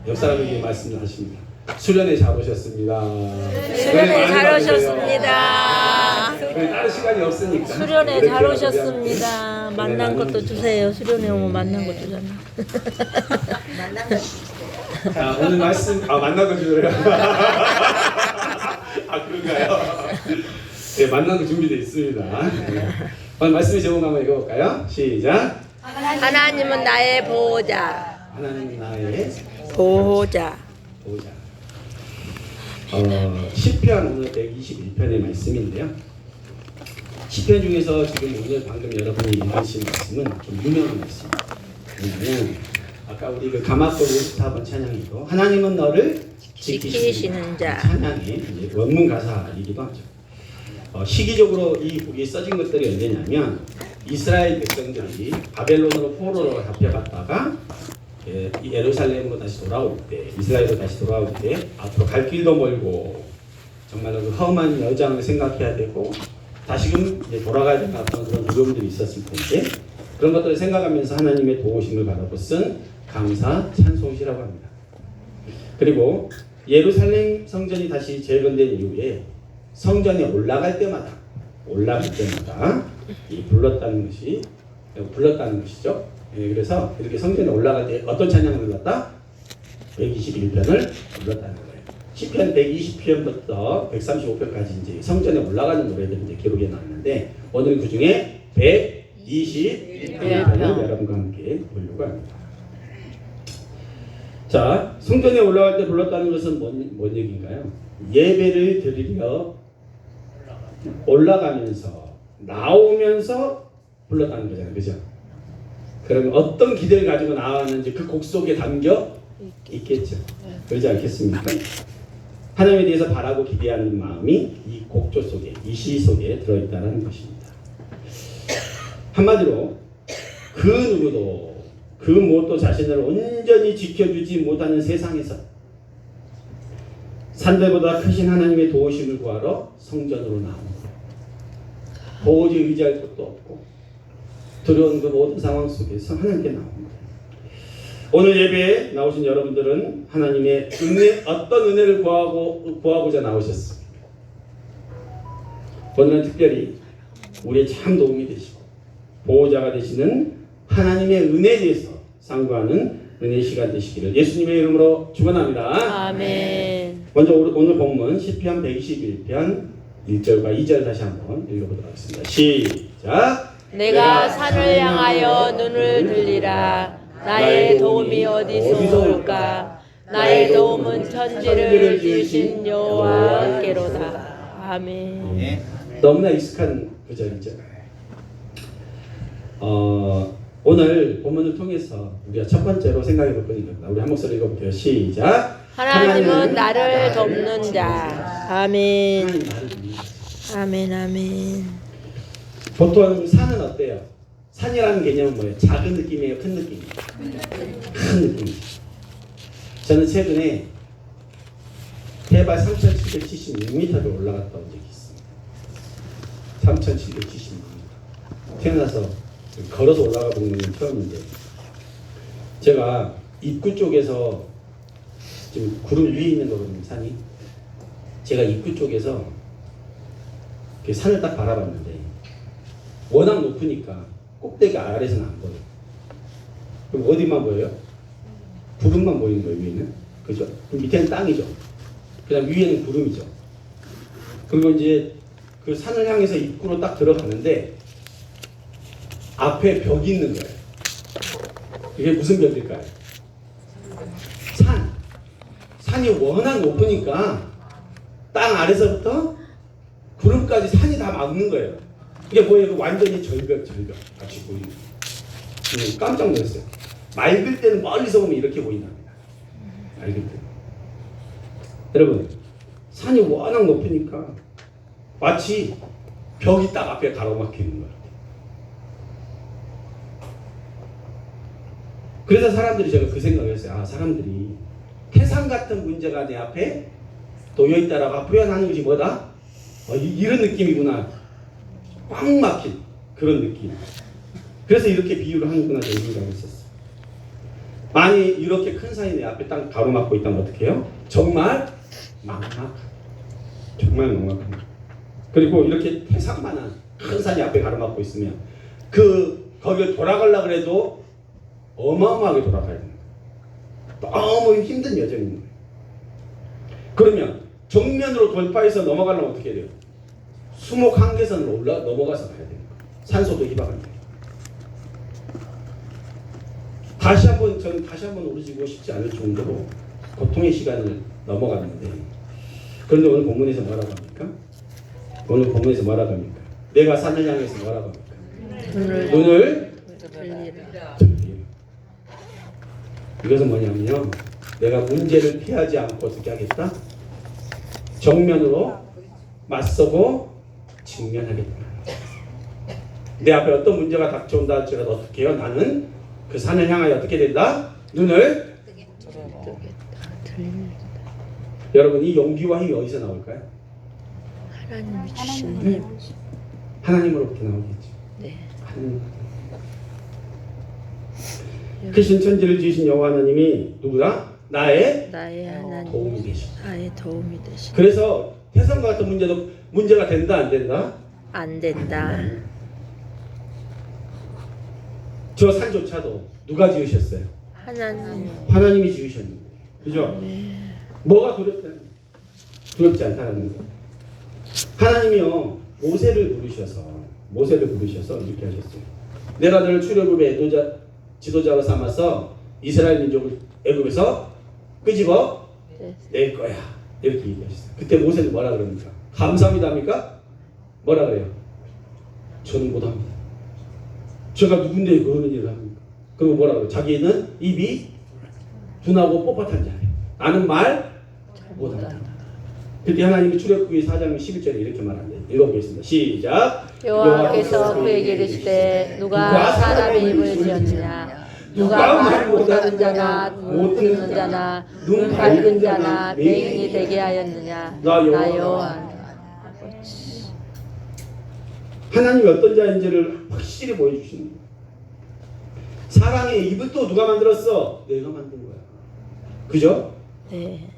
옆 사람에게 말씀을 하십니다. 수련회 잘 오셨습니다. 수련회 잘 오셨습니다. 다른 시간이 없으니까. 수련회 잘 오셨습니다. 만난 것도 주세요. 수련회 오면 만난 거 주잖아. 자, 오늘 말씀 만난 거 주세요. 그런가요? 네, 만난 거 준비되어 있습니다. 네. 오늘 말씀의 제목 한번 읽어볼까요? 시작. 하나님은 나의 보호자. 하나님 나의 보호자. 보호자. 시편 오늘 121편의 말씀인데요. 시편 중에서 지금 오늘 방금 여러분이 읽으신 말씀은 좀 유명한 말씀입니다. 왜냐하면 아까 우리 그 가마골 54번 찬양이고 하나님은 너를 지키시는 자 찬양의 원문 가사이기도 하죠. 시기적으로 이 곡이 써진 것들이 언제냐면 이스라엘 백성들이 바벨론으로 포로로 잡혀갔다가 예루살렘으로 다시 돌아올 때, 이스라엘로 다시 돌아올 때 앞으로 갈 길도 멀고 정말로 그 험한 여정을 생각해야 되고 다시금 이제 돌아가야 되는 그런 두려움들이 있었을 텐데 그런 것들을 생각하면서 하나님의 도우심을 바라고 쓴 감사 찬송시라고 합니다. 그리고 예루살렘 성전이 다시 재건된 이후에 성전에 올라갈 때마다 불렀다는 것이죠. 예, 그래서 이렇게 성전에 올라갈 때 어떤 찬양을 불렀다? 121편을 불렀다는 거예요. 시편 120편부터 135편까지 이제 성전에 올라가는 노래들이 이제 기록에 나왔는데 오늘 그 중에 121편을 여러분과 함께 보려고 합니다. 자, 성전에 올라갈 때 불렀다는 것은 뭔 얘기인가요? 예배를 드리려 올라가면서 나오면서 불렀다는 거잖아요, 그죠? 그러면 어떤 기대를 가지고 나왔는지 그 곡 속에 담겨 있겠죠. 그러지 않겠습니까? 하나님에 대해서 바라고 기대하는 마음이 이 곡조 속에, 이 시 속에 들어있다는 것입니다. 한마디로 그 누구도 그 무엇도 자신을 온전히 지켜주지 못하는 세상에서 산들보다 크신 하나님의 도우심을 구하러 성전으로 나온 거예요. 도저히 의지할 것도 없고 두려운 그 모든 상황 속에서 하나님께 나온 거예요. 오늘 예배에 나오신 여러분들은 하나님의 은혜, 어떤 은혜를 구하고자 나오셨습니까? 오늘은 특별히 우리의 참 도움이 되시고 보호자가 되시는 하나님의 은혜에 대해서 상고하는 은혜의 시간 되시기를 예수님의 이름으로 축원합니다. 아멘. 먼저 오늘 본문 시편 121편 1절과 2절 다시 한번 읽어보도록 하겠습니다. 시작. 내가 산을 향하여 눈을 들리라. 나의 도움이 어디서 올까? 나의 도움은 천지를 지으신 여호와께로다. 아멘. 너무나 익숙한 구절이죠. 오늘 본문을 통해서 우리가 첫 번째로 생각해 볼 것이 있습니다. 우리 한 목소리 읽어볼게요. 시작. 하나님은 나를 돕는 자. 아멘. 아멘. 아멘. 보통 산은 어때요? 산이라는 개념은 뭐예요? 작은 느낌이에요? 큰 느낌이에요? 큰 느낌이에요. 저는 최근에 해발 3,776m를 올라갔다 온 적이 있습니다. 3,776m. 태어나서 걸어서 올라가 본 건 처음인데 제가 입구 쪽에서 지금 구름 위에 있는 거거든요. 산이. 제가 입구 쪽에서 산을 딱 바라봤는데 워낙 높으니까 꼭대기 아래서는 안 보여요. 그럼 어디만 보여요? 구름만 보이는 거예요, 위에는. 그죠? 그럼 밑에는 땅이죠. 그 다음 위에는 구름이죠. 그리고 이제 그 산을 향해서 입구로 딱 들어가는데 앞에 벽이 있는 거예요. 이게 무슨 벽일까요? 산이 워낙 높으니까 땅 아래서부터 구름까지 산이 다 막는 거예요. 이게 뭐예요? 완전히 절벽 같이 보이는. 깜짝 놀랐어요. 맑을 때는 멀리서 보면 이렇게 보인답니다. 맑을 때. 여러분, 산이 워낙 높으니까 마치 벽이 딱 앞에 가로막혀 있는 거예요. 그래서 사람들이 제가 그 생각을 했어요. 사람들이 태산 같은 문제가 내 앞에 놓여 있다라고 표현하는 것이 뭐다? 이런 느낌이구나. 꽉 막힌 그런 느낌. 그래서 이렇게 비유를 하는구나 생각을 했었어요. 만약 이렇게 큰 산이 내 앞에 딱 가로막고 있다면 어떻게 해요? 정말 막막하다. 정말 막막합니다. 그리고 이렇게 태산만한 큰 산이 앞에 가로막고 있으면 거기를 돌아가려고 그래도 어마어마하게 돌아가야 됩니다. 너무 힘든 여정인 거예요. 그러면 정면으로 돌파해서 넘어가려면 어떻게 해야 돼요? 수목 한계선으로 넘어가서 가야 됩니다. 산소도 희박합니다. 저는 다시 한번 오르지고 싶지 않을 정도로 고통의 시간을 넘어갔는데, 그런데 오늘 본문에서 뭐라고 합니까? 오늘 본문에서 뭐라고 합니까? 내가 산을 향해서 뭐라고 합니까? 눈을 들리라. 이것은 뭐냐면요, 내가 문제를 피하지 않고 어떻게 하겠다? 정면으로 맞서고 직면하겠다. 내 앞에 어떤 문제가 닥쳐온다 할지라도 어떻게 해요? 나는 그 산을 향하여 어떻게 된다? 눈을 여러분, 이 용기와 힘이 어디서 나올까요? 하나님이 주신 힘. 하나님으로부터 나오겠죠. 네. 하나님. 그 신천지를 지으신 여호와 하나님이 누구다? 나의 하나님. 도움이 되시다. 나의 도움이 되시. 그래서 태산과 같은 문제가 된다 안 된다? 안 된다. 저 산조차도 누가 지으셨어요? 하나님. 하나님이 지으셨는데, 그죠? 뭐가 두렵지 않다는 거. 하나님이요, 모세를 부르셔서 이렇게 하셨어요. 내가 너를 출애굽의 지도자로 삼아서 이스라엘 민족을 애굽에서 끄집어 낼 거야, 이렇게 얘기하셨어요. 그때 모세는 뭐라 그럽니까? 감사합니다 합니까? 뭐라 그래요? 저는 못합니다. 제가 누군데 그런 일을 합니까? 그리고 뭐라 그래요? 자기는 입이 둔하고 뻣뻣한 자래. 나는 말 못한다. 그때 하나님이 출애굽기 4장 11절에 이렇게 말합니다. 읽어보겠습니다. 시작. 여호와께서 그에게 이르시되 누가 사람의 입을 지었느냐? 누가 말 못하는 자나 못 듣는 자나 눈 밝은 자나 맹인이 되게 하였느냐? 나 여호와. 하나님이 어떤 자인지를 확실히 보여주시는 거예요. 사랑의 입을 또 누가 만들었어? 내가 만든 거야. 그죠? 네.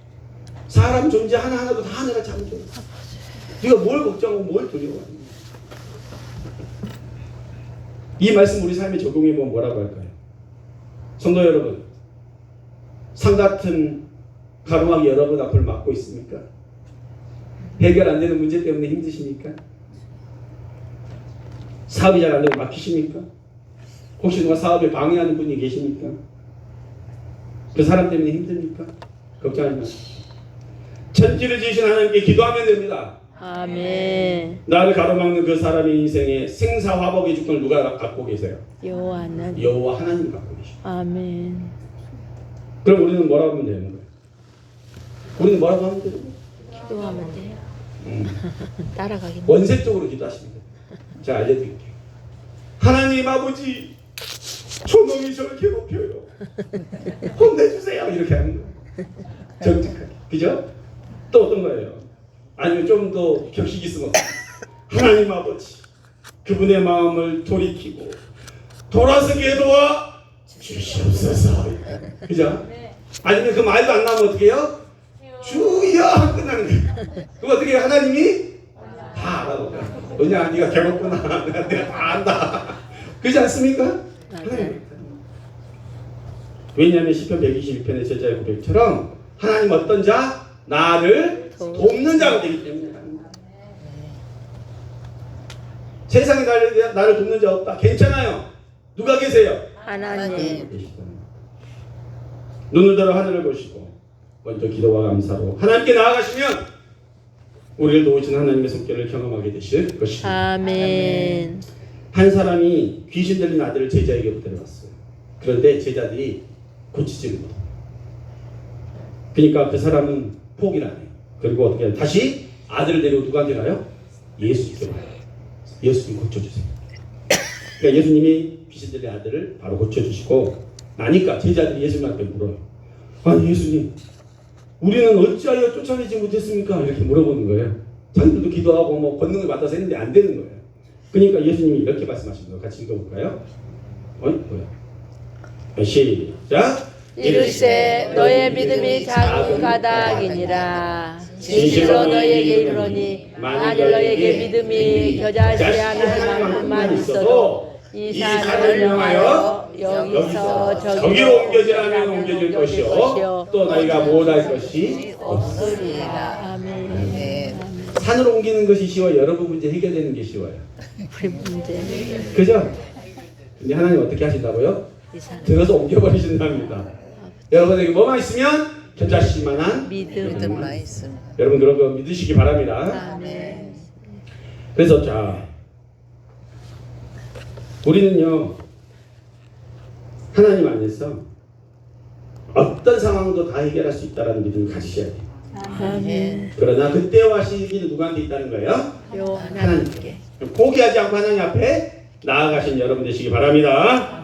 사람 존재 하나하나도 다 내가 창조. 네가 뭘 걱정하고 뭘 두려워하니? 이 말씀 우리 삶에 적용해보면 뭐라고 할까요? 성도 여러분, 산 같은 가로막이 여러분 앞을 막고 있습니까? 해결 안 되는 문제 때문에 힘드십니까? 사업이 잘 안 되고 막히십니까? 혹시 누가 사업에 방해하는 분이 계십니까? 그 사람 때문에 힘듭니까? 걱정하지 마십시오. 천지를 지으신 하나님께 기도하면 됩니다. 아멘. 나를 가로막는 그 사람의 인생에 생사화복의 주권을 누가 갖고 계세요? 여호와 하나님. 여호와 하나님이 갖고 계십니다. 아멘. 그럼 우리는 뭐라고 하면 되는 거예요? 우리는 뭐라고 하면 돼요? 기도하면 돼요. 따라가기. 원색적으로 기도하십니다. 제가 알려드릴게요. 하나님 아버지, 저놈이 저를 괴롭혀요. 혼내주세요. 이렇게 하는 거예요. 정직하게. 그죠? 또 어떤 거예요? 아니면 좀 더 격식 있으면 하나님 아버지, 그분의 마음을 돌이키고 돌아서게 도와 주시옵소서. 그죠? 아니면 그 말도 안 나오면 어떻게 해요? 주여 하고 끝나는 거예요. 그럼 어떻게 해요? 하나님이 다 알아보고, 너냐 네가 괴롭구나. 내가 다 안다. 그렇지 않습니까? 왜냐하면 시편 121편의 제자의 고백처럼 하나님 어떤 자? 나를 돕는 자가 되기 때문에. 세상에 나를 돕는 자 없다. 괜찮아요. 누가 계세요? 하나님. 눈을 들어 하늘을 보시고 먼저 기도와 감사로 하나님께 나아가시면 우리를 도우신 하나님의 손길을 경험하게 되실 것입니다. 아멘. 한 사람이 귀신 들린 아들을 제자에게 데려왔어요. 그런데 제자들이 고치지 못해요. 그러니까 그 사람은 포기를 안 해요. 그리고 어떻게 해요? 다시 아들을 데리고 누구한테 가요? 예수님께 가요. 예수님 고쳐주세요. 그러니까 예수님이 귀신 들린 아들을 바로 고쳐주시고 나니까 제자들이 예수님한테 물어요. 아니 예수님, 우리는 어찌하여 쫓아내지 못했습니까? 이렇게 물어보는 거예요. 자기들도 기도하고 뭐 권능을 받아서 했는데 안 되는 거예요. 그러니까 예수님이 이렇게 말씀하시는 거예요. 같이 읽어볼까요? 뭐야? 시작. 이르시되 너의 믿음이 작은 까닭이니라. 진실로 너희에게 이르노니 만일 너희에게 믿음이 겨자씨 하나만큼만 있어도 이 산을 명하여 여기서 저기로 옮겨지라면 옮겨질 것이요 또 너희가 못할 것이 없으리라. 아멘. 네. 산으로 옮기는 것이 쉬워요. 여러분 문제 해결되는 게 쉬워요. 우리 문제 그죠? 근데 하나님 어떻게 하신다고요? 이 산 들어서 옮겨버리신답니다. 여러분에게 뭐만 있으면 견자씨만한 믿음만 있으면. 여러분 그런 거 믿으시기 바랍니다. 아멘. 그래서 자 우리는요 하나님 안에서 어떤 상황도 다 해결할 수 있다는 믿음을 가지셔야 돼요. 아멘. 그러나 그때와 시기는 누구한테 있다는 거예요? 요 하나님께. 포기하지 않고 하나님 앞에 나아가신 여러분 되시기 바랍니다.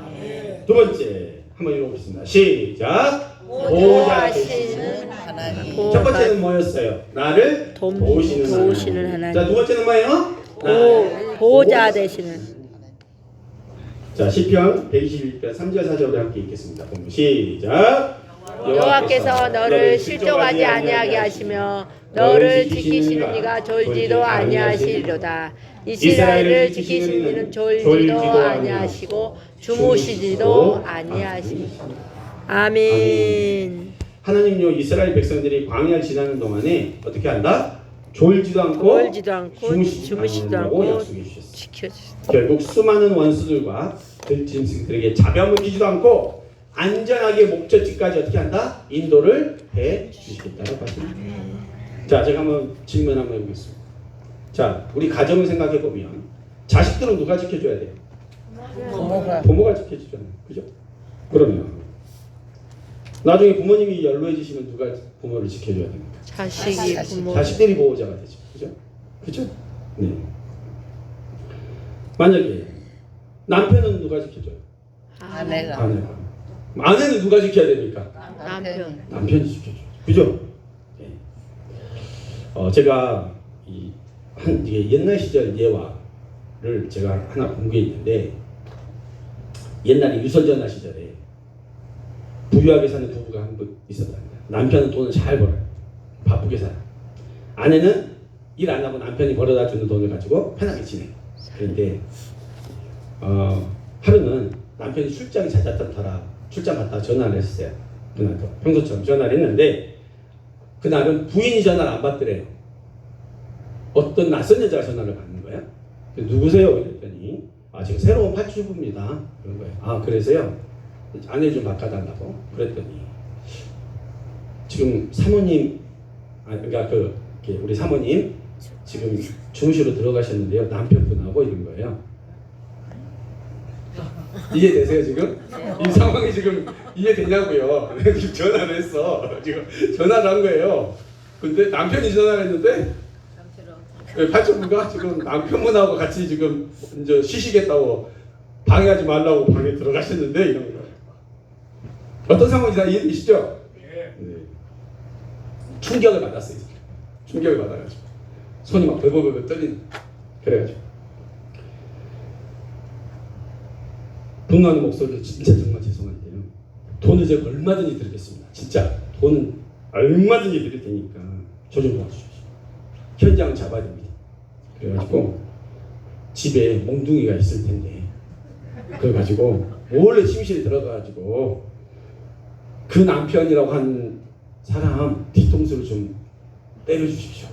두 번째 한번 읽어보겠습니다. 시작. 보호하시는 하나님. 첫 번째는 뭐였어요? 나를 도우시는 도우시는 하나님. 자, 두 번째는 뭐예요? 보호자 되시는. 자, 시편 121편 3절 4절을 함께 읽겠습니다. 본문 시작. 여호와께서 너를 실족하지 아니하게 하시며 너를 지키시는 이가 졸지도 아니하시리로다. 이스라엘을 지키시는 이는 졸지도 아니하시고 주무시지도 아니하시리로다. 아멘. 하나님요 이스라엘 백성들이 광야를 지나는 동안에 어떻게 한다? 졸지도 않고 졸지도 않고 주무시지도 않고 약속해 주셨어요. 지켜주시다. 결국 수많은 원수들과 들짐승들에게 잡아먹히지도 기지도 않고 안전하게 목적지까지 어떻게 한다? 인도를 해 주시겠다고 하십니다. 자, 제가 한번 질문 한번 해보겠습니다. 자, 우리 가정을 생각해 보면 자식들은 누가 지켜줘야 돼요? 부모가 지켜주잖아요. 그죠? 그러면 나중에 부모님이 연로해지시면 누가 부모를 지켜줘야 됩니까? 자식이 부모. 자식들이 보호자가 되죠. 그죠? 그죠? 네. 만약에 남편은 누가 지켜줘요? 아내가. 아내는 누가 지켜야 됩니까? 남편. 남편이 지켜줘요. 그죠? 네. 제가 이게 옛날 시절 예화를 제가 하나 본 게 있는데 옛날에 유선전화 시절에 부유하게 사는 부부가 한 분 있었답니다. 남편은 돈을 잘 벌어요. 바쁘게 살아요. 아내는 일 안 하고 남편이 벌어다 주는 돈을 가지고 편하게 지내요. 그런데 하루는 남편이 출장이 잦았던 터라 출장 갔다 전화를 했어요. 그날도 평소처럼 전화를 했는데 그날은 부인이 전화를 안 받더래요. 어떤 낯선 여자가 전화를 받는 거예요. 누구세요? 그랬더니 지금 새로운 파출부입니다. 그런 거예요. 그래서요. 아내 좀 바꿔달라고 그랬더니 지금 사모님 그러니까 우리 사모님 지금 주무시러 들어가셨는데요. 남편분하고 이런 거예요. 이해되세요 지금? 이 상황이 지금 이해되냐고요. 지금 전화를 했어. 지금 전화를 한 거예요. 근데 남편이 전화를 했는데 팔천부가 지금 남편분하고 같이 지금 이제 쉬시겠다고 방해하지 말라고 방에 들어가셨는데 이런 거예요. 어떤 상황인지 다 이해되시죠? 네. 충격을 받았어요. 충격을 받아가지고 손이 막 벌벌벌 떨리는. 그래가지고 분노하는 목소리로 진짜 정말 죄송한데요. 돈을 제가 얼마든지 드리겠습니다. 진짜 돈 얼마든지 드릴 테니까 저 좀 도와주십시오. 현장을 잡아야 됩니다. 그래가지고 집에 몽둥이가 있을 텐데 그래가지고 몰래 침실에 들어가가지고 그 남편이라고 한 사람 뒤통수를 좀 때려주십시오.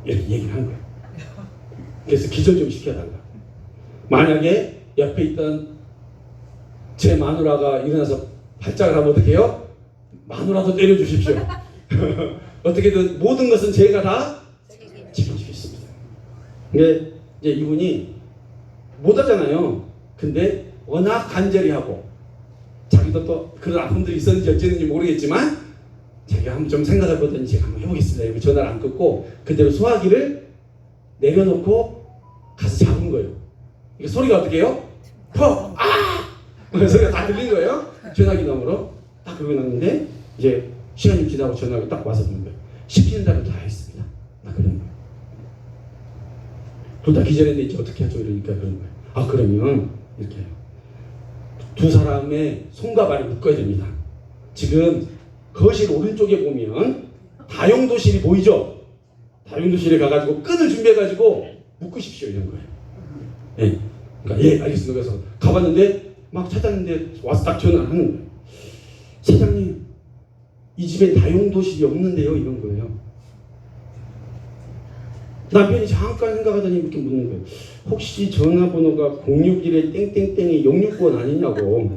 이렇게 얘기를 한 거예요. 그래서 기절 좀 시켜달라. 만약에 옆에 있던 제 마누라가 일어나서 발작을 하면 어떻게 해요? 마누라도 때려주십시오. 어떻게든 모든 것은 제가 다 책임지겠습니다. 근데 이제 이분이 못하잖아요. 근데 워낙 간절히 하고 자기도 또 그런 아픔들이 있었는지 어쨌는지 모르겠지만 자기가 한번 좀 생각해보더니 제가 한번 해보겠습니다. 이렇게 전화를 안 끊고 그대로 소화기를 내려놓고 가서 잡은 거예요. 이게 소리가 어떻게 해요? 퍽! 소리가 다 들린 거예요. 전화기 너머로 딱 그러고 났는데 이제 시간이 지나고 전화가 딱 와서 듣는 거예요. 시키는 대로 다 했습니다. 딱 그런 거예요. 둘 다 기절했는데 이제 어떻게 하죠? 이러니까 그런 거예요. 그러면 이렇게 해요. 두 사람의 손과 발을 묶어야 됩니다. 지금 거실 오른쪽에 보면 다용도실이 보이죠? 다용도실에 가가지고 끈을 준비해가지고 묶으십시오 이런 거예요. 예. 그러니까 예 알겠습니다. 그래서 가봤는데 막 찾았는데 와서 딱 전화를 하는 거예요. 사장님 이 집에 다용도실이 없는데요 이런 거예요. 남편이 잠깐 생각하더니 이렇게 묻는 거예요. 혹시 전화번호가 061에 땡땡땡이 669원 아니냐고.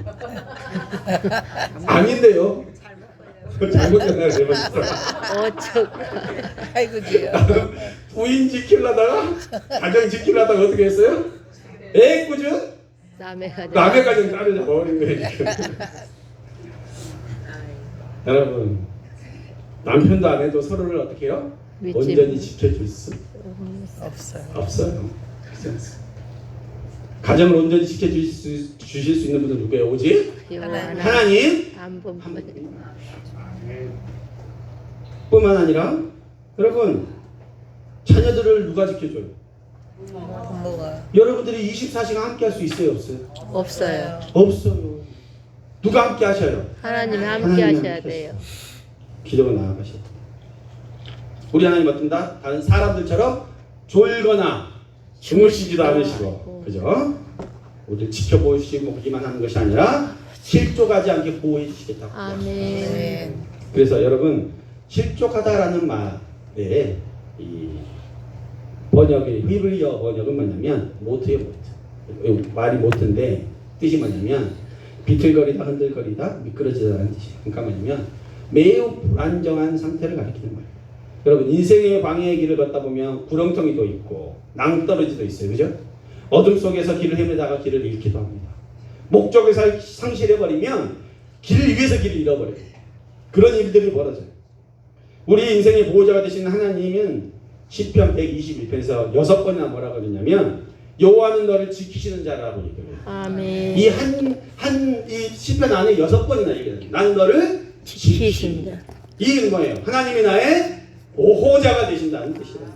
아닌데요. 잘못 전화해버렸어. 어쩌 아이고 지요. 부인 지키려다가 가정 지키려다가 어떻게 했어요? 애꿎은 남의 가정. 남의 가정 따로 잡아버린 거예요. 여러분 남편도 안 해도 서로를 어떻게 해요? 믿지 온전히 지켜줄 수 없어요. 없어요. 그렇지 않습니다. 가정을 온전히 주실 수 있는 분은 누구예요? 오직 하나님. 안 본 분. 뿐만 아니라 여러분 자녀들을 누가 지켜줘요? 부모가 여러분들이 24시간 함께 할 수 있어요? 없어요? 없어요. 없어요. 누가 함께 하셔요? 하나님이 함께 하나님이 하셔야 함께 돼요. 기도가 나아가셔야 돼요. 우리 하나님 어떤다? 다른 사람들처럼 졸거나 주무시지도 않으시고 그죠? 우리를 지켜보시고 보기만 하는 것이 아니라 실족하지 않게 보호해 주시겠다고. 아멘. 네. 그래서 여러분 실족하다라는 말에 이 번역의 히브리어 번역은 뭐냐면 모트예요. 모트. 말이 모트인데 뜻이 뭐냐면 비틀거리다 흔들거리다 미끄러지다라는 뜻이에요. 그러니까 뭐냐면 매우 불안정한 상태를 가리키는 거예요. 여러분 인생의 방해의 길을 걷다 보면 구렁텅이도 있고 낭떠러지도 있어요. 그죠? 어둠 속에서 길을 헤매다가 길을 잃기도 합니다. 목적을 상실해버리면 길을 위해서 길을 잃어버려요. 그런 일들이 벌어져요. 우리 인생의 보호자가 되시는 하나님은 시편 121편에서 6번이나 뭐라고 그러냐면 여호와는 너를 지키시는 자라고 얘기해요. 아멘. 이 시편 안에 6번이나 얘기해요. 나는 너를 지키신다. 이는 뭐예요? 하나님이 나의 보호자가 되신다는 뜻이다.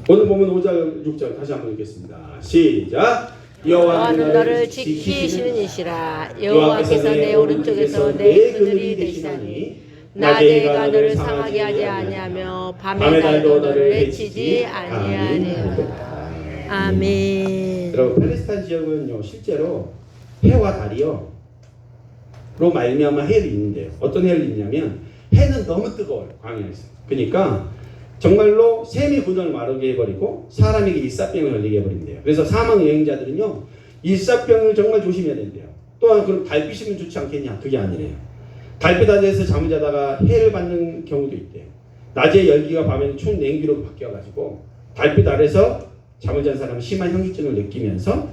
오늘 보면 5절 6절 다시 한번 읽겠습니다. 시작. 여호와는 너를 지키시는 이시라. 여호와께서 내 오른쪽에서 내 그늘이 되시나니 낮에가 너를 상하게 하지 아니하며 밤의 날도 너를 해치지 아니하리라. 아멘. 여러분 팔레스타인 지역은요 실제로 해와 달이요 로 말미암아 해를 있는데요. 어떤 해를 있냐면 해는 너무 뜨거워요. 광야에서. 그러니까 정말로 샘이 군을 마르게 해버리고 사람에게 일사병을 걸리게 해버린대요. 그래서 사망 여행자들은요 일사병을 정말 조심해야 된대요. 또한 그럼 달빛이면 좋지 않겠냐? 그게 아니래요. 달빛 아래에서 잠을 자다가 해를 받는 경우도 있대요. 낮에 열기가 밤에는 추운 냉기로 바뀌어가지고 달빛 아래서 잠을 잔 사람은 심한 현기증을 느끼면서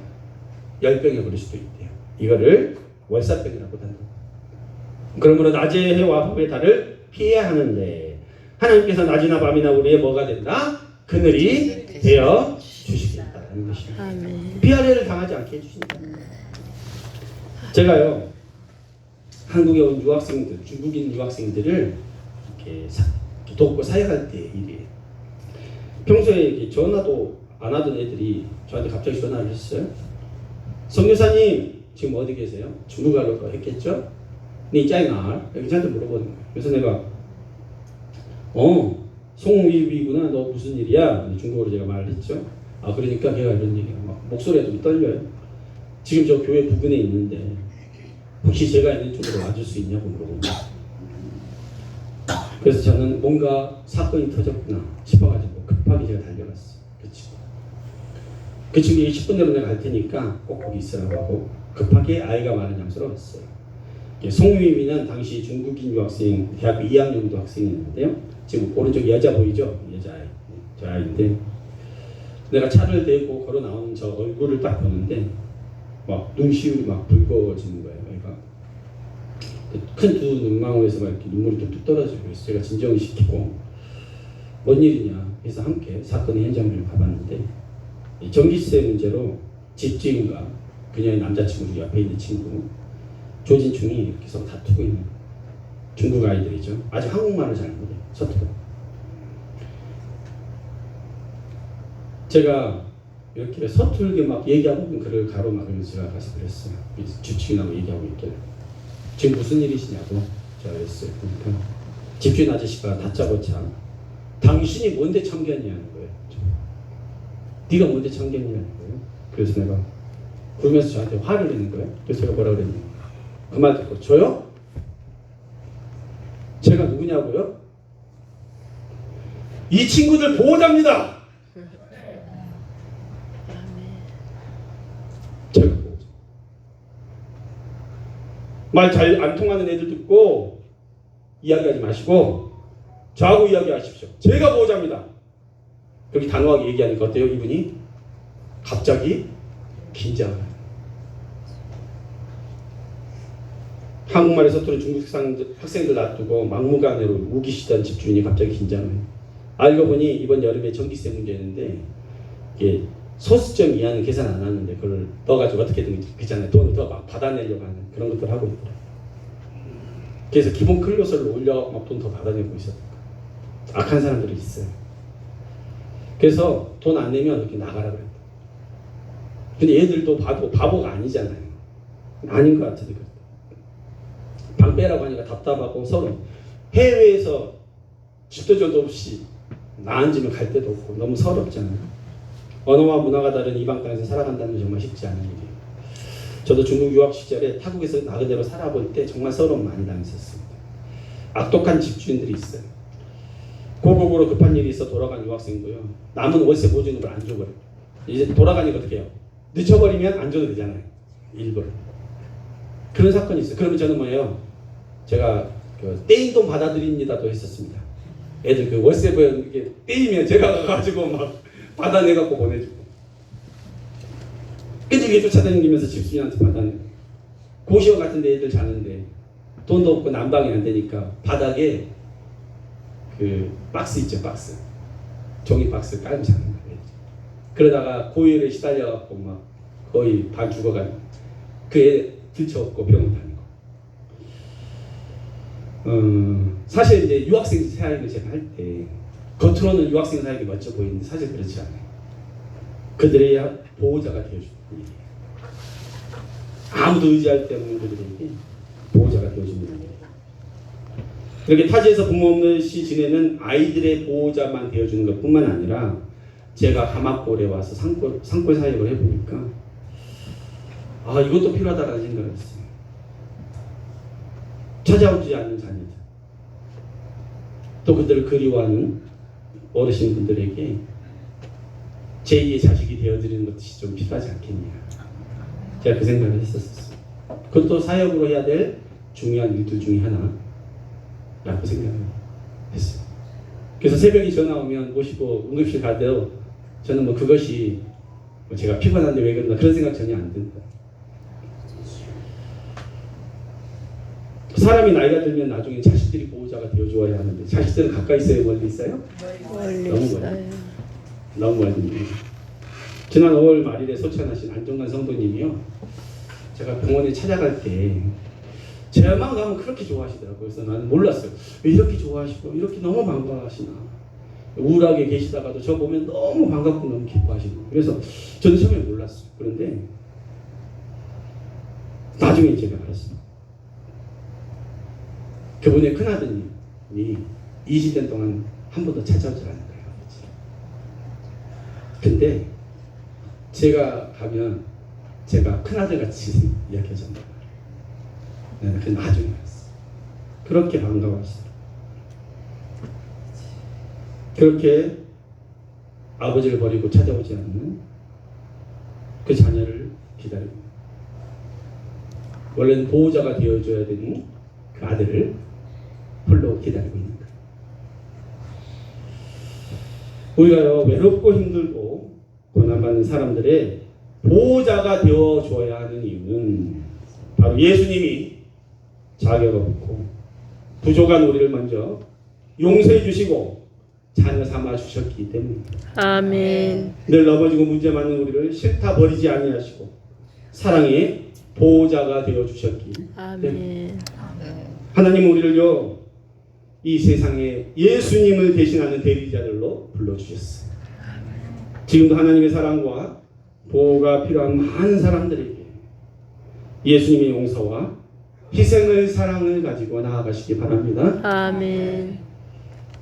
열병에 걸릴 수도 있대요. 이거를 월사병이라고 한다. 그러므로 낮의 해와 밤의 달을 피해야 하는데 하나님께서 낮이나 밤이나 우리의 뭐가 된다? 그늘이 되어 주시겠다는 것입니다. 아멘. 피아래를 당하지 않게 해주신다. 제가요 한국에 온 유학생들, 중국인 유학생들을 이렇게 돕고 사역할 때 일이에요. 평소에 이렇게 전화도 안 하던 애들이 저한테 갑자기 전화를 했어요. 선교사님 지금 어디 계세요? 중국 가려고 했겠죠? 니 짜이나? 이렇게 저한테 물어보는 거예요. 그래서 내가 송위위구나. 너 무슨 일이야? 중국어로 제가 말을 했죠. 아 그러니까 걔가 이런 얘기가 막 목소리가 좀 떨려요. 지금 저 교회 부근에 있는데 혹시 제가 있는 쪽으로 와줄 수 있냐고 물어보는 거예요. 그래서 저는 뭔가 사건이 터졌구나 싶어가지고 급하게 제가 달려갔어요. 그 친구가 10분 내로 내가 갈 테니까 꼭 거기 있으라고 하고 급하게 아이가 많은 장소로 왔어요. 송유미는 당시 중국인 유학생, 대학교 2학년도 학생이었는데요. 지금 오른쪽 여자 보이죠? 여자아이. 저 아이인데 내가 차를 대고 걸어 나오는 저 얼굴을 딱 보는데 막 눈시울이 막 붉어지는 거예요. 그러니까 큰 두 눈망울에서 막 이렇게 눈물이 뚝뚝 떨어지고 그래서 제가 진정을 시키고 뭔 일이냐 해서 함께 사건의 현장을 가봤는데 전기세 문제로 집주인과 그녀의 남자친구 옆에 있는 친구 조진충이 이렇게 서로 다투고 있는 중국 아이들이죠. 아직 한국말을 잘 못해요. 서투고. 제가 이렇게 서툴게 막 얘기하고 있는 글을 가로막으면서 제가 가서 그랬어요. 집주인하고 얘기하고 있길래 지금 무슨 일이시냐고 제가 그랬어요. 그러니까 집주인 아저씨가 다짜고짜 당신이 뭔데 참견이냐는 거예요. 네가 뭔데 참견이냐는 거예요. 그래서 내가 그러면서 저한테 화를 내는 거예요. 그래서 제가 뭐라 그랬냐, 그 말 듣고 저요? 제가 누구냐고요? 이 친구들 보호자입니다. 제가 보호자. 말 잘 안 통하는 애들 듣고 이야기하지 마시고 저하고 이야기하십시오. 제가 보호자입니다. 그렇게 단호하게 얘기하니까 어때요? 이분이 갑자기 긴장을. 한국말에 서투른 중국 학생들 놔두고 막무가내로 우기시던 집주인이 갑자기 긴장을 해요. 알고 보니 이번 여름에 전기세 문제였는데 이게 소수점 이하는 계산 안 하는데 그걸 넣어가지고 어떻게든 그잖아요. 돈을 더 막 받아내려고 하는 그런 것들 하고 있더라고요. 그래서 기본 클로서를 올려 막 돈 더 받아내고 있었어요. 악한 사람들이 있어요. 그래서 돈 안 내면 이렇게 나가라 그랬다. 근데 얘들도 봐도 바보가 아니잖아요. 아닌 것 같은데 그랬다. 방 빼라고 하니까 답답하고 서로 해외에서 집도 저도 없이 나 앉으면 갈 데도 없고 너무 서럽잖아요. 언어와 문화가 다른 이방 땅에서 살아간다는 게 정말 쉽지 않은 일이에요. 저도 중국 유학 시절에 타국에서 나그네로 살아볼 때 정말 서러움 많이 당했었습니다. 악독한 집주인들이 있어요. 고국으로 급한 일이 있어 돌아간 유학생도요. 남은 월세 보증금을 안 줘버려요. 이제 돌아가니까 어떻게 해요? 늦춰버리면 안 줘도 되잖아요. 일부러. 그런 사건이 있어요. 그러면 저는 뭐예요? 제가 그 떼인 돈 받아들입니다도 했었습니다. 애들 그 월세 이렇게 떼이면 제가 가가지고 막 받아내갖고 보내주고. 끄지게 쫓아다니면서 집주인한테 받아내고. 고시원 같은 데 애들 자는데 돈도 없고 난방이 안 되니까 바닥에 그 박스 있죠, 박스. 종이 박스 깔고 자는 거예요. 그러다가 고열에 시달려갖고 막 거의 반 죽어가지고 그 애 들쳐업고 병원 다니고. 사실 이제 유학생 사역을 제가 할 때 겉으로는 유학생 사역이 멋져 보이는데 사실 그렇지 않아요. 그들의 보호자가 되어주는 일이에요. 아무도 의지할 데 없는 그들에게 보호자가 되어주는 일이에요. 이렇게 타지에서 부모 없이 지내는 아이들의 보호자만 되어주는 것뿐만 아니라 제가 하막골에 와서 산골 사역을 해보니까 아, 이것도 필요하다라는 생각을 했어요. 찾아오지 않는 자녀들, 또 그들을 그리워하는 어르신분들에게 제2의 자식이 되어드리는 것이 좀 필요하지 않겠냐. 제가 그 생각을 했었어요. 그것도 사역으로 해야 될 중요한 일들 중에 하나라고 생각을 했어요. 그래서 새벽에 전화 오면 모시고 응급실 갈 때도 저는 뭐 그것이 뭐 제가 피곤한데 왜 그런가 그런 생각 전혀 안 든다. 사람이 나이가 들면 나중에 자식들이 보호자가 되어줘야 하는데 자식들은 가까이 있어요? 멀리 있어요? 멀리 너무 있어요. 너무 멀리. 지난 5월 말일에 소천하신 안정관 성도님이요. 제가 병원에 찾아갈 때 제만 가면 그렇게 좋아하시더라고요. 그래서 나는 몰랐어요. 왜 이렇게 좋아하시고 이렇게 너무 반가워하시나. 우울하게 계시다가도 저 보면 너무 반갑고 너무 기뻐하시고. 그래서 저는 처음에 몰랐어요. 그런데 나중에 제가 알았어요. 그분의 큰아드님이 20년 동안 한 번도 찾아오지 않은 거예요. 근데 제가 가면 제가 큰아들같이 이야기해준다. 나는 그 나중에 알았어. 그렇게 반가워했어요. 그렇게 아버지를 버리고 찾아오지 않는 그 자녀를 기다리고 원래는 보호자가 되어줘야 되는 그 아들을 홀로 기다리고 있는 거예요. 우리가 외롭고 힘들고 고난받는 사람들의 보호자가 되어줘야 하는 이유는 바로 예수님이 자격 없고 부족한 우리를 먼저 용서해 주시고 자녀 삼아 주셨기 때문입니다. 아멘. 늘 넘어지고 문제 많은 우리를 싫다 버리지 아니하시고 사랑의 보호자가 되어 주셨기 때문입니다. 아멘. 하나님은 우리를요 이 세상에 예수님을 대신하는 대리자들로 불러주셨어요. 지금도 하나님의 사랑과 보호가 필요한 많은 사람들에게 예수님의 용서와 희생을 사랑을 가지고 나아가시기 바랍니다. 아멘.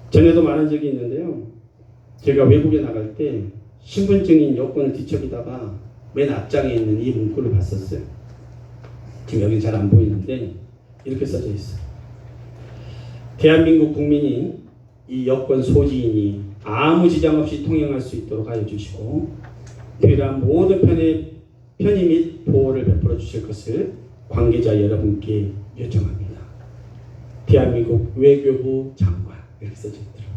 전에도 말한 적이 있는데요. 제가 외국에 나갈 때 신분증인 여권을 뒤척이다가 맨 앞장에 있는 이 문구를 봤었어요. 지금 여기 잘 안 보이는데 이렇게 써져 있어요. 대한민국 국민이 이 여권 소지인이 아무 지장 없이 통행할 수 있도록 하여 주시고 필요한 모든 편의 및 보호를 베풀어 주실 것을 관계자 여러분께 요청합니다. 대한민국 외교부 장관 이렇게 써져 있더라고요.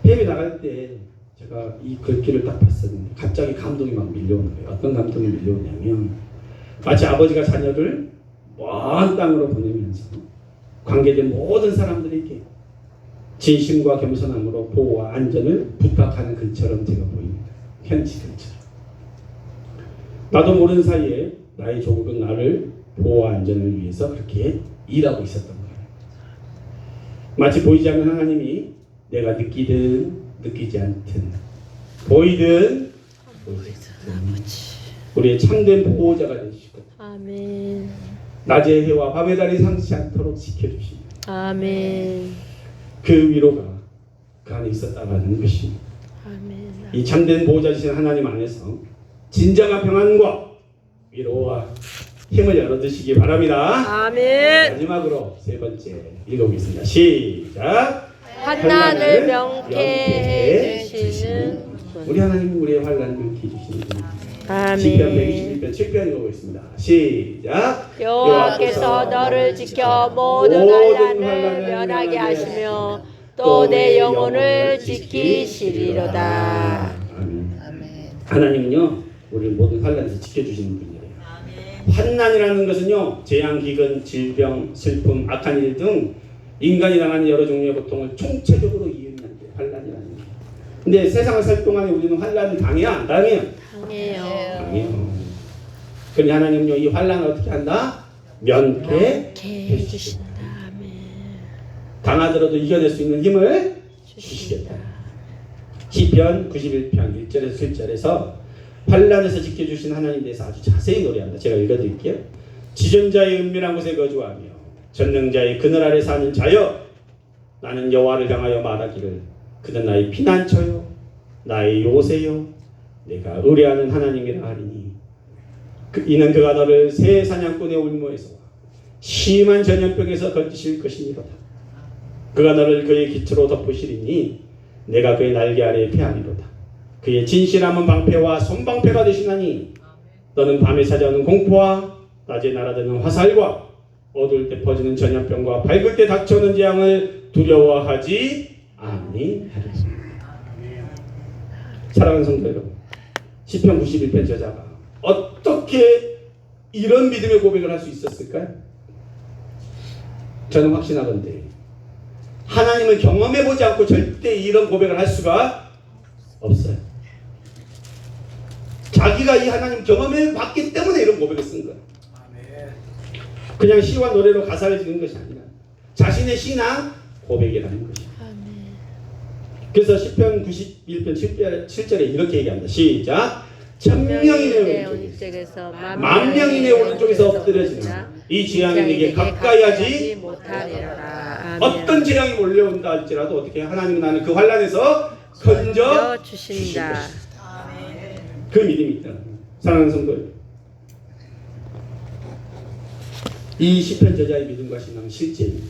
해외 나갈 때 제가 이 글귀를 딱 봤었는데 갑자기 감동이 막 밀려오는 거예요. 어떤 감동이 밀려오냐면 마치 아버지가 자녀를 먼 땅으로 보내면서 관계된 모든 사람들에게 진심과 겸손함으로 보호와 안전을 부탁하는 글처럼 제가 보입니다. 편지 글처럼. 나도 모르는 사이에 나의 조국은 나를 보호와 안전을 위해서 그렇게 일하고 있었던 거예요. 마치 보이지 않는 하나님이 내가 느끼든 느끼지 않든 보이든 보이지 않든 우리의 참된 보호자가 되시고 아멘. 낮의 해와 밤의 달이 상치 않도록 지켜주십니다. 아멘. 그 위로가 그 안에 있었다라는 것입니다. 아멘. 이 참된 보호자이신 하나님 안에서 진정한 평안과 위로와 힘을 열어드시기 바랍니다. 아멘. 마지막으로 세 번째 읽어보겠습니다. 시작. 환난을 명쾌해 주시는 우리 하나님은 우리의 환난을 명쾌해 주시는 분입니다. 아멘. 시편 121편 7편 읽어보겠습니다. 시작. 여호와께서 너를 지켜 모든 환난을 면하게 하시며 또 내 영혼을 지키시리로다. 아멘. 아멘. 하나님은요 우리 모든 환난에서 지켜주시는 분이에요. 환난이라는 것은요 재앙, 기근, 질병, 슬픔, 악한 일 등 인간이 당하는 여러 종류의 고통을 총체적으로 이해하는 게 환난이라는 거예요. 근데 세상을 살 동안에 우리는 환난을 당해야 안 당해요? 당해요. 당해요. 그런데 하나님은요 이 환난을 어떻게 한다? 면케해 주신다. 주신다. 아멘. 당하더라도 이겨낼 수 있는 힘을 주시겠다. 시편 91편 1절에서 7절에서 환난에서 지켜주신 하나님에 대해서 아주 자세히 노래한다. 제가 읽어드릴게요. 지존자의 은밀한 곳에 거주하며 전능자의 그늘 아래 사는 자여 나는 여호와를 향하여 말하기를 그는 나의 피난처요 나의 요새요 내가 의뢰하는 하나님이라 하리니 이는 그가 너를 새 사냥꾼의 울모에서 심한 전염병에서 건지실 것이니로다. 그가 너를 그의 기초로 덮으시리니 내가 그의 날개 아래에 피하리로다. 그의 진실함은 방패와 손방패가 되시나니 너는 밤에 찾아오는 공포와 낮에 날아드는 화살과 어두울 때 퍼지는 전염병과 밝을 때 닥쳐오는 재앙을 두려워하지 아니하리라. 사랑하는 성도 여러분, 시편 91편 저자가 어떻게 이런 믿음의 고백을 할 수 있었을까요? 저는 확신하건대 하나님을 경험해보지 않고 절대 이런 고백을 할 수가 없어요. 자기가 이 하나님 경험해봤기 때문에 이런 고백을 쓴 거예요. 그냥 시와 노래로 가사를 지는 것이 아니라 자신의 신앙 고백이라는 것이에요. 그래서 시편 91편 7절에 이렇게 얘기합니다. 시작. 천명이 내 오른쪽에서 만명이 내 오른쪽에서 엎드려지는 이 재앙이 내게 가까이 하지 못하리라. 어떤 재앙이 몰려온다 할지라도 어떻게 하나님은 나는 그 환난에서 건져 주신다. 그 믿음이 있다. 사랑하는 성도 여러분, 이 시편 저자의 믿음과 신앙은 실제입니다.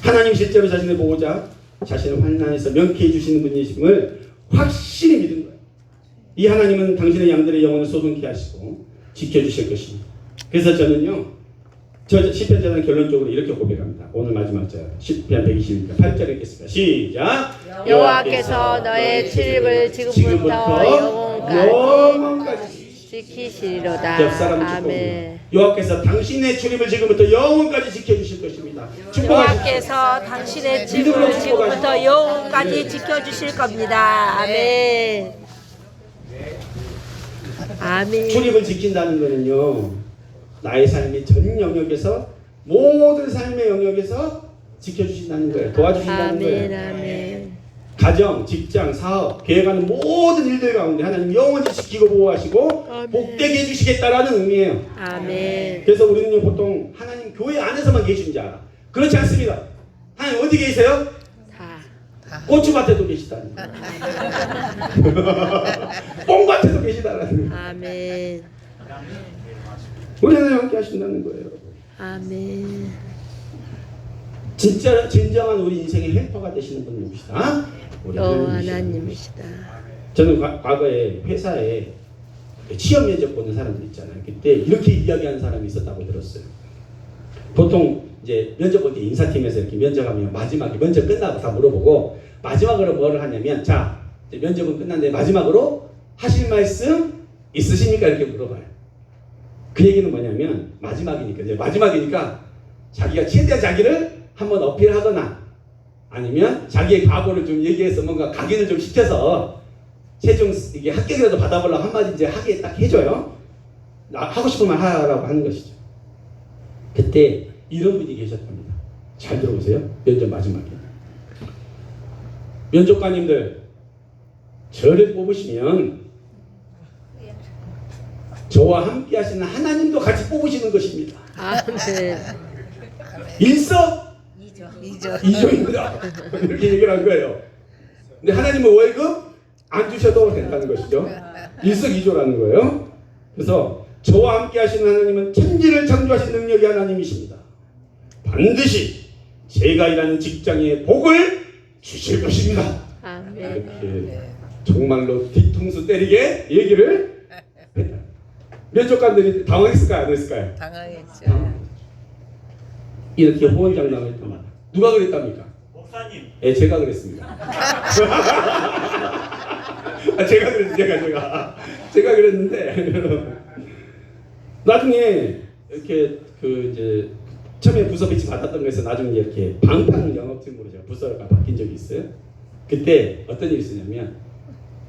하나님 실제로 자신의 보호자, 자신을 환난에서 명쾌해 주시는 분이심을 확실히 믿은 거예요. 이 하나님은 당신의 양들의 영혼을 소중히 하시고 지켜주실 것입니다. 그래서 저는요, 저 시편 저자는 결론적으로 이렇게 고백합니다. 오늘 마지막 절 시편 121편 8절 읽겠습니다. 시작. 여호와께서 너의 출입을 지금부터 영원까지 지키시리로다. 옆 사람 아멘. 축복합니다. 여호와께서 당신의 출입을 지금부터 영원까지 지켜주실 것입니다. 여호와께서 당신의 출입을 지금부터 영원까지 지켜주실 겁니다. 아멘. 아멘. 출입을 지킨다는 것은요, 나의 삶의 전 영역에서 모든 삶의 영역에서 지켜주신다는 거예요. 도와주신다는 아멘. 거예요. 아멘. 가정, 직장, 사업, 계획하는 모든 일들 가운데 하나님 영원히 지키고 보호하시고 아멘. 복되게 해주시겠다라는 의미예요. 아멘. 그래서 우리는 보통 하나님 교회 안에서만 계신 줄 알아. 그렇지 않습니다. 하나님 어디 계세요? 다. 고추밭에도 계시다니. 뽕밭에도 계시다라는. 아멘. 우리 하나님 함께 하신다는 거예요. 아멘. 진짜 진정한 우리 인생의 헬퍼가 되시는 분이 누구시다? 우리 하나님이시다. 저는 과거에 회사에 취업 면접 보는 사람들 있잖아요. 그때 이렇게 이야기하는 사람이 있었다고 들었어요. 보통 이제 면접 볼 때 인사팀에서 이렇게 면접하면 마지막에 면접 끝나고 다 물어보고 마지막으로 뭐를 하냐면 자 이제 면접은 끝났는데 마지막으로 하실 말씀 있으십니까? 이렇게 물어봐요. 그 얘기는 뭐냐면 마지막이니까 이제 마지막이니까 자기가 최대한 자기를 한번 어필하거나 아니면 자기의 과거를 좀 얘기해서 뭔가 각인을 좀 시켜서 최종 이게 합격이라도 받아보려고 한마디 이제 하게 딱 해줘요. 하고 싶은 말 하라고 하는 것이죠. 그때 이런 분이 계셨답니다. 잘 들어보세요. 면접 마지막에. 면접관님들 저를 뽑으시면 저와 함께 하시는 하나님도 같이 뽑으시는 것입니다. 아멘. 일석이조입니다. 이렇게 얘기를 한 거예요. 근데 하나님은 월급 안 주셔도 된다는 것이죠. 일석이조라는 거예요. 그래서 저와 함께 하시는 하나님은 천지를 창조하신 능력이 하나님이십니다. 반드시 제가 일하는 직장에 복을 주실 것입니다. 아멘. 이렇게 정말로 뒤통수 때리게 얘기를 했다. 면접관들이 당황했을까요? 안 했을까요? 당황했죠. 이렇게 호언장담을 했단 말이야. 누가 그랬답니까? 목사님. 예, 제가 그랬습니다. 제가 그랬어요. 제가 그랬는데 나중에 이렇게 그 이제 처음에 부서 배치 받았던 거에서 나중에 이렇게 방판 영업팀으로 제가 부서가 바뀐 적이 있어요. 그때 어떤 일이 있었냐면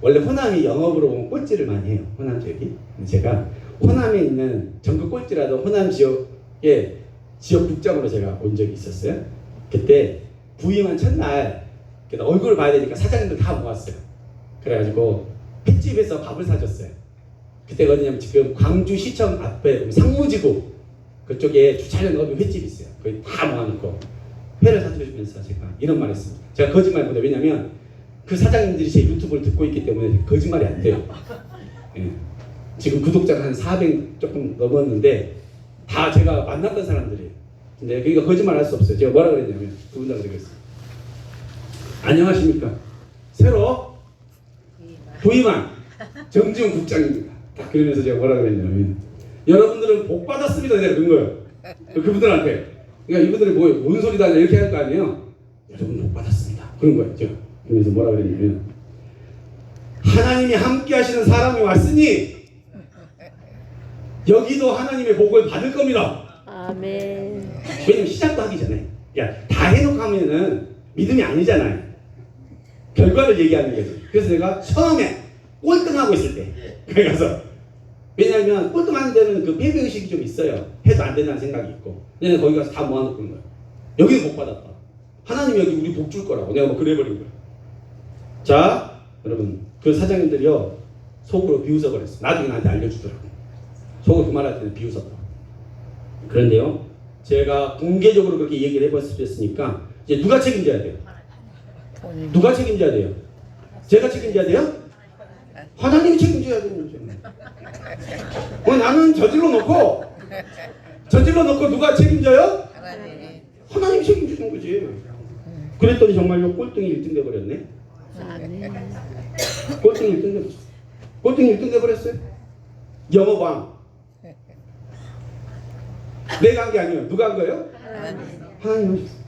원래 호남이 영업으로 보면 꼴찌를 많이 해요. 호남 지역이. 제가 호남에 있는 전국 꼴찌라도 호남 지역에 지역 국장으로 제가 온 적이 있었어요. 그때 부임한 첫날 얼굴을 봐야 되니까 사장님들 다 모았어요. 그래가지고 횟집에서 밥을 사줬어요. 그때가 어디냐면 지금 광주시청 앞에 상무지구 그쪽에 주차장 넣은 횟집이 있어요. 거기 다 모아놓고 회를 사주시면서 제가 이런 말 했습니다. 제가 거짓말 못해요. 왜냐면 그 사장님들이 제 유튜브를 듣고 있기 때문에 거짓말이 안 돼요. 예. 지금 구독자가 한 400 조금 넘었는데 다 제가 만났던 사람들이에요. 근데 그러니까 거짓말 할 수 없어요. 제가 뭐라 그랬냐면 그분들한테 그랬어요. 안녕하십니까. 새로 부임한 정지훈 국장입니다. 딱 그러면서 제가 뭐라 그랬냐면 여러분들은 복 받았습니다. 내가 그런 거예요. 그분들한테. 그러니까 이분들이 뭔 소리다 이렇게 할 거 아니에요. 여러분 복 받았습니다. 그런 거예요. 제가 그러면서 뭐라 그랬냐면 하나님이 함께 하시는 사람이 왔으니 여기도 하나님의 복을 받을 겁니다. 아멘. 왜냐면 시작도 하기 전에 다 해놓고 하면은 믿음이 아니잖아요. 결과를 얘기하는 거지. 그래서 내가 처음에 꼴등하고 있을 때 거기 가서 왜냐하면 꼴등하는 데는 그 패배의식이 좀 있어요. 해도 안 된다는 생각이 있고. 근데 거기 가서 다 모아놓고 그런 거야. 여기는 복 받았다. 하나님 여기 우리 복 줄 거라고 내가 뭐 그래버린 거야. 자 여러분 그 사장님들이요 속으로 비웃어 버렸어. 나중에 나한테 알려주더라고. 속으로 그 말할 때는 비웃었다. 그런데요 제가 공개적으로 그렇게 얘기를 해봤으니까 이제 누가 책임져야 돼요? 누가 책임져야 돼요? 제가 책임져야 돼요? 하나님이 책임져야 되는 거죠. 나는 저질러 놓고 누가 책임져요? 하나님이 책임지는 거지. 그랬더니 정말로 꼴등이 1등 돼버렸네. 아멘. 꼴등이 1등 돼버렸어. 꼴등이 1등 돼버렸어요. 영어방. 내가 한 게 아니에요. 누가 한 거예요? 하나님 하셨어.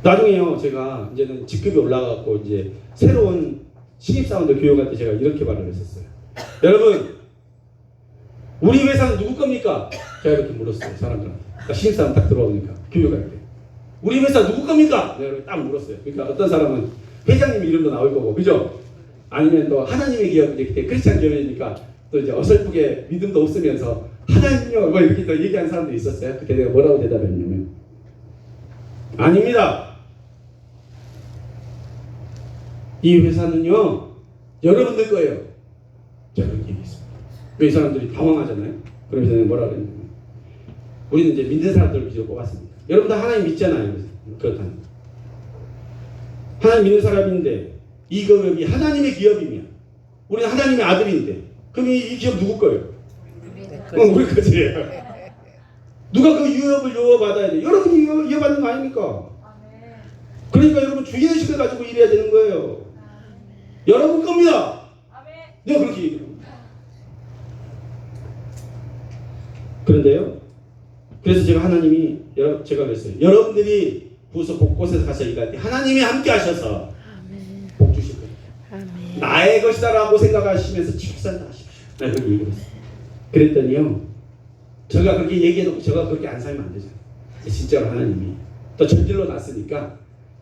나중에요 제가 이제는 직급이 올라가고 이제 새로운 신입사원들 교육할 때 제가 이렇게 말을 했었어요. 여러분 우리 회사는 누구 겁니까? 제가 이렇게 물었어요 사람들한테. 그러니까 신입사원 딱 들어오니까 교육할 때 우리 회사 누구 겁니까? 내가 딱 물었어요. 그러니까 어떤 사람은 회장님 이름도 나올 거고 그죠? 아니면 또 하나님의 기업 이제 그때 크리스찬 교회니까 또 이제 어설프게 믿음도 없으면서 하나님요 뭐 이렇게 또 얘기하는 사람들이 있었어요. 그때 내가 뭐라고 대답했냐면 아닙니다. 이 회사는요 여러분들 거예요. 제가 그렇게 얘기했습니다. 이 사람들이 당황하잖아요. 그러면서 뭐라 그랬냐면 우리는 이제 믿는 사람들을 위주로 뽑았습니다. 여러분들 하나님 믿잖아요. 그렇다는 하나님 믿는 사람인데 이 기업이 하나님의 기업이면 우리는 하나님의 아들인데 그럼 이 기업 누구 거예요? 우리 거지. 누가 그 유업을 유업받아야 돼? 여러분이 유업받는 거 아닙니까? 그러니까 여러분 주의의식을 가지고 일해야 되는 거예요. 여러분 겁니다. 내가 그렇게 얘기합니다. 그런데요. 그래서 제가 하나님이 제가 그랬어요. 여러분들이 부서 곳곳에서 가서 일할 때 하나님이 함께 하셔서 복 주실 거예요. 아멘. 나의 것이다라고 생각하시면서 축산다 하십시오. 내가 그렇게 얘기했어요. 그랬더니요. 제가 그렇게 얘기해도 제가 그렇게 안 살면 안 되잖아요. 진짜로 하나님이 또 저질러 놨으니까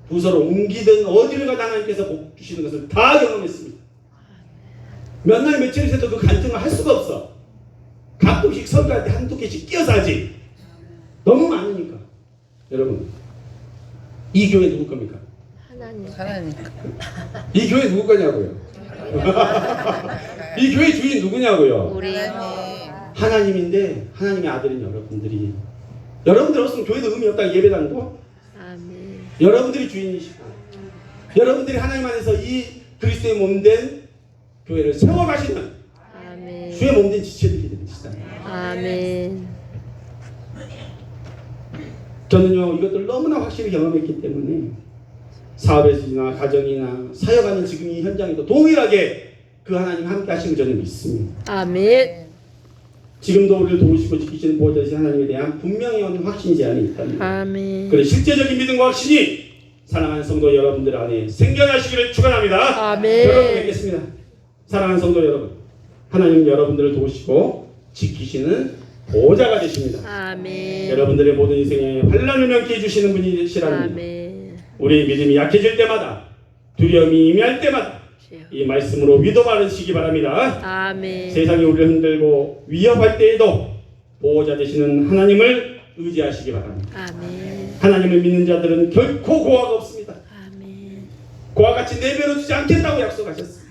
부서로 옮기든 어디를 가든 하나님께서 복 주시는 것을 다 경험했습니다. 몇 날 며칠 새도 그 간증을 할 수가 없어. 가끔씩 설교할 때 한두 개씩 끼어서 하지. 너무 많으니까. 여러분 이 교회 누구 겁니까? 하나님. 하나님. 이 교회 누구 거냐고요? 이 교회 주인 누구냐고요? 우리 하나님. 하나님인데 하나님의 아들인 여러분들 없으면 교회도 의미 없다. 예배당도 아멘. 여러분들이 주인이시고 여러분들이 하나님 안에서 이 그리스도의 몸된 교회를 세워가시는 아멘. 주의 몸된 지체들이 되시다. 아멘. 저는요 이것들 너무나 확실히 경험했기 때문에 사업에서나 가정이나 사역하는 지금 이 현장에도 동일하게 그 하나님 함께 하시는 저는 믿습니다. 아멘. 지금도 우리를 도우시고 지키시는 보호자이신 하나님에 대한 분명히 오는 확신 제한이 있답니다. 아멘. 그래 실제적인 믿음과 확신이 사랑하는 성도 여러분들 안에 생겨나시기를 축원합니다. 아멘. 여러분 뵙겠습니다. 사랑하는 성도 여러분, 하나님은 여러분들을 도우시고 지키시는 보호자가 되십니다. 아멘. 여러분들의 모든 인생에 환난을 면케 해주시는 분이시랍니다. 아멘. 우리의 믿음이 약해질 때마다 두려움이 임할 때마다 이 말씀으로 위로받으시기 바랍니다. 아멘. 세상이 우리를 흔들고 위협할 때에도 보호자 되시는 하나님을 의지하시기 바랍니다. 아멘. 하나님을 믿는 자들은 결코 고아가 없습니다. 아멘. 고아 같이 내버려 두지 않겠다고 약속하셨습니다.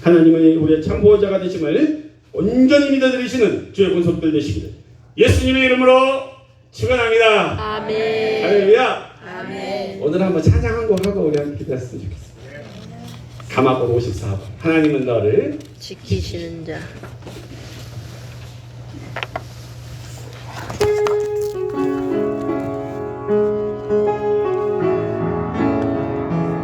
하나님은 우리의 참 보호자가 되심을 온전히 믿어드리시는 주의 권속들 되시기를 예수님의 이름으로 축원합니다. 아멘. 할렐루야. 아멘. 오늘 한번 찬양 한 곡 하고 우리 함께 기도했으면 좋겠습니다. 가마고로 54번 하나님은 너를 지키시는 자.